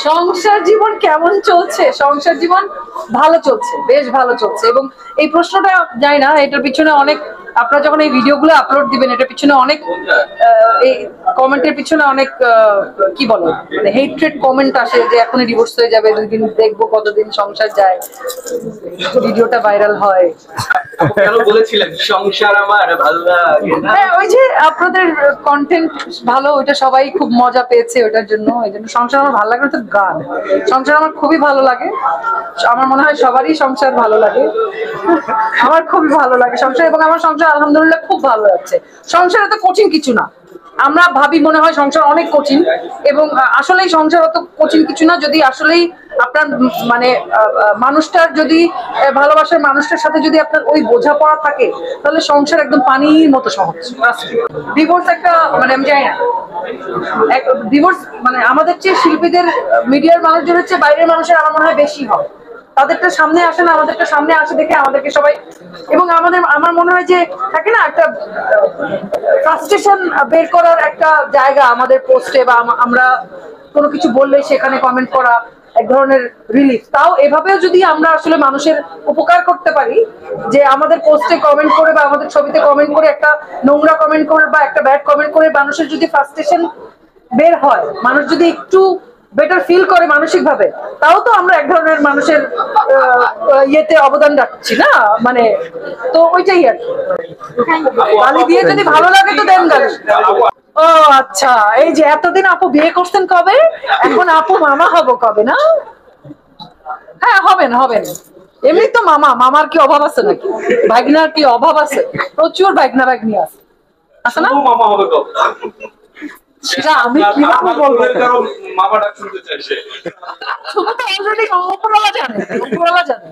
সংসার জীবন কেমন চলছে? সংসার জীবন ভালো চলছে, বেশ ভালো চলছে। এবং এই প্রশ্নটা যাই না, এটার পিছনে অনেক, আপনারা যখন এই ভিডিওগুলো আপলোড দিবেন এটার পিছনে অনেক এই কমেন্টের পিছনে অনেক কি বলে মানে হেট্রেড কমেন্ট আসে যে এখনই ডিভোর্স হয়ে যাবে, 2 দিন দেখবো কতদিন সংসার যায়, ভিডিওটা ভাইরাল হয়। কেন বলেছিলেন সংসার আমার ভালো লাগে না? হ্যাঁ, ওই যে আপনাদের কন্টেন্ট ভালো, ওইটা সবাই খুব মজা পেয়েছে ওইটার জন্য, এই জন্য সংসার আমার ভালো লাগে। তো গান, সংসার আমার খুবই ভালো লাগে, আমার মনে হয় সবারই সংসার ভালো লাগে। আমার খুবই ভালো লাগে সংসার, এবং আমার সংসার আলহামদুলিল্লাহ খুব ভালো যাচ্ছে। সংসার এত কঠিন কিছু না, আমরা ভাবি মনে হয় সংসার অনেক কঠিন, এবং আসলেই সংসার অত কঠিন কিছু না। যদি আসলেই আপনার মানে মানুষটার যদি ভালোবাসার মানুষটার সাথে যদি আপনার ওই বোঝাপড়া থাকে, তাহলে সংসার একদম পানির মতো সহজ। ডিভোর্স একটা মানে আমি জানি না, ডিভোর্স মানে আমাদের চেয়ে শিল্পীদের, মিডিয়ার মানুষজনের চেয়ে বাইরের মানুষের আমার মনে হয় বেশি হয়। তাদেরটা সামনে আসে না, আমাদেরটা সামনে আসে দেখে আমাদেরকে সবাই, এবং আমার মনে হয় যে থাকে না একটা ফ্রাস্ট্রেশন বের করার একটা জায়গা আমাদের পোস্টে, বা আমরা কোনো কিছু বললে সেখানে কমেন্ট করা এক ধরনের রিলিফ। তাও এভাবেও যদি আমরা আসলে মানুষের উপকার করতে পারি, যে আমাদের পোস্টে কমেন্ট করে বা আমাদের ছবিতে কমেন্ট করে, একটা নোংরা কমেন্ট করে বা একটা ব্যাড কমেন্ট করে মানুষের যদি ফ্রাস্ট্রেশন বের হয়, মানুষ যদি একটু বেটার ফিল করে মানসিক ভাবে, তাও তো আমরা এক ধরনের মানুষের ইয়েতে অবদান রাখছি না মানে। তো ওইটাই আর কি। গালি দিয়ে যদি ভালো লাগে তো দেন গালি। ও আচ্ছা, এই যে এতদিন আপু বিয়ে করছেন কবে, এখন আপু মামা হব কবে না? হ্যাঁ, হবেন হবেন। এমনি তো মামার কি অভাব আছে নাকি? ভাগনার কি অভাব আছে? প্রচুর ভাগনা ভাগ্নি আছে, আছে না? মামা হবে কবে? সেটা আমি কিভাবে বলবো? মামা ডাক শুনতে চাইছে। তুমি তো অলরেডি উপরওয়ালা জানে, উপরওয়ালা জানে।